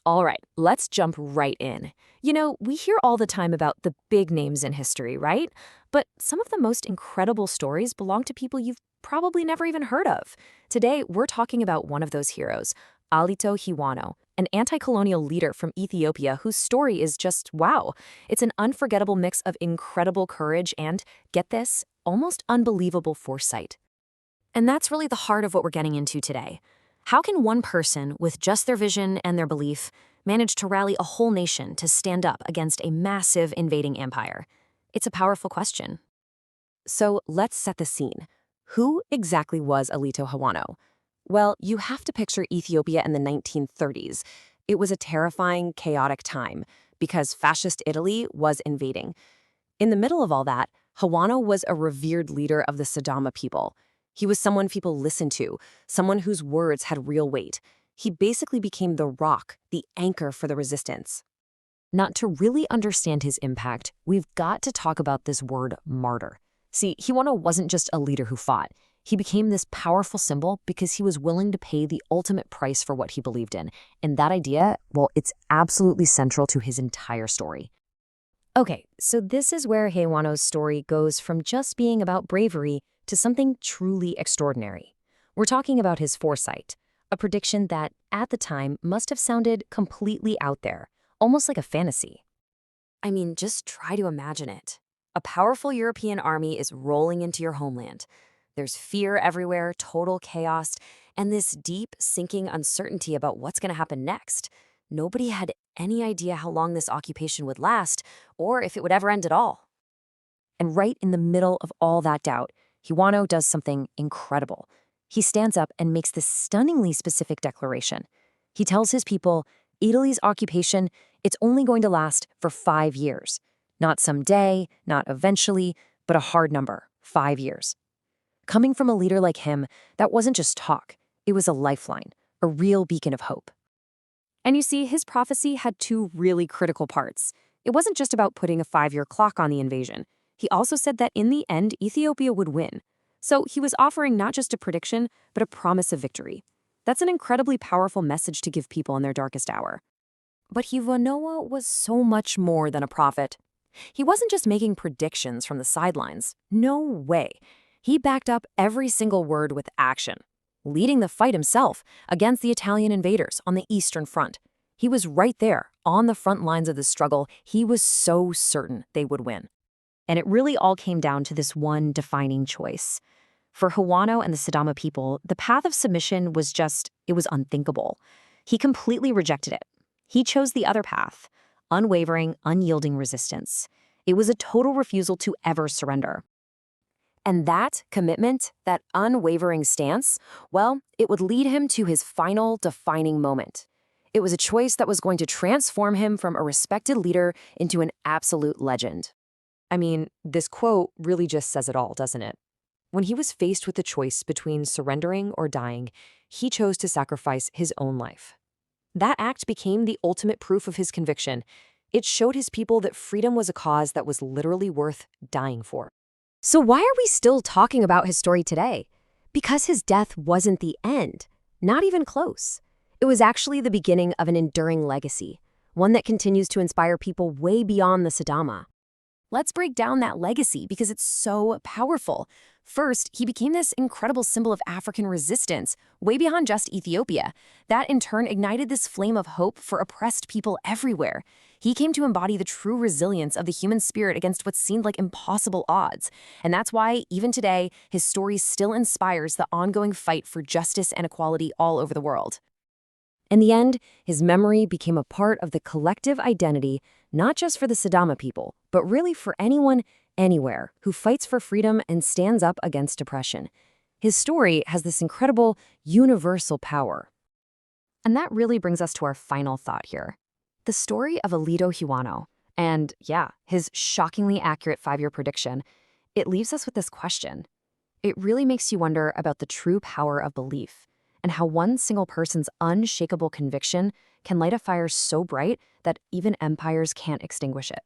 All right, let's jump right in. You know, we hear all the time about the big names in history, right? But some of the most incredible stories belong to people you've probably never even heard of. Today, we're talking about one of those heroes, Alito Hewano, an anti-colonial leader from Ethiopia whose story is just wow. It's an unforgettable mix of incredible courage and, get this, almost unbelievable foresight. And that's really the heart of what we're getting into today. How can one person, with just their vision and their belief, manage to rally a whole nation to stand up against a massive invading empire? It's a powerful question. So let's set the scene. Who exactly was Alito Hewano? Well, you have to picture Ethiopia in the 1930s. It was a terrifying, chaotic time because fascist Italy was invading. In the middle of all that, Hewano was a revered leader of the Sidama people. He was someone people listened to, someone whose words had real weight. He basically became the rock, the anchor for the resistance. Now, to really understand his impact, we've got to talk about this word martyr. See, Hewano wasn't just a leader who fought. He became this powerful symbol because he was willing to pay the ultimate price for what he believed in. And that idea, well, it's absolutely central to his entire story. Okay, so this is where Hewano's story goes from just being about bravery to something truly extraordinary. We're talking about his foresight, a prediction that, at the time, must have sounded completely out there, almost like a fantasy. I mean, just try to imagine it. A powerful European army is rolling into your homeland. There's fear everywhere, total chaos, and this deep, sinking uncertainty about what's going to happen next. Nobody had any idea how long this occupation would last, or if it would ever end at all. And right in the middle of all that doubt, Hewano does something incredible. He stands up and makes this stunningly specific declaration. He tells his people, Italy's occupation, it's only going to last for 5 years. Not someday, not eventually, but a hard number, 5 years. Coming from a leader like him, that wasn't just talk. It was a lifeline, a real beacon of hope. And you see, his prophecy had two really critical parts. It wasn't just about putting a 5-year clock on the invasion. He also said that in the end, Ethiopia would win. So he was offering not just a prediction, but a promise of victory. That's an incredibly powerful message to give people in their darkest hour. But Hewano was so much more than a prophet. He wasn't just making predictions from the sidelines. No way. He backed up every single word with action, leading the fight himself against the Italian invaders on the Eastern Front. He was right there, on the front lines of the struggle. He was so certain they would win. And it really all came down to this one defining choice. For Hewano and the Sidama people, the path of submission was it was unthinkable. He completely rejected it. He chose the other path, unwavering, unyielding resistance. It was a total refusal to ever surrender. And that commitment, that unwavering stance, well, it would lead him to his final defining moment. It was a choice that was going to transform him from a respected leader into an absolute legend. I mean, this quote really just says it all, doesn't it? When he was faced with the choice between surrendering or dying, he chose to sacrifice his own life. That act became the ultimate proof of his conviction. It showed his people that freedom was a cause that was literally worth dying for. So why are we still talking about his story today? Because his death wasn't the end, not even close. It was actually the beginning of an enduring legacy, one that continues to inspire people way beyond the Sidama. Let's break down that legacy because it's so powerful. First, he became this incredible symbol of African resistance, way beyond just Ethiopia. That in turn ignited this flame of hope for oppressed people everywhere. He came to embody the true resilience of the human spirit against what seemed like impossible odds. And that's why, even today, his story still inspires the ongoing fight for justice and equality all over the world. In the end, his memory became a part of the collective identity, not just for the Sidama people, but really for anyone, anywhere, who fights for freedom and stands up against oppression. His story has this incredible, universal power. And that really brings us to our final thought here. The story of Alito Hewano, and his shockingly accurate 5-year prediction, it leaves us with this question. It really makes you wonder about the true power of belief, and how one single person's unshakable conviction can light a fire so bright that even empires can't extinguish it.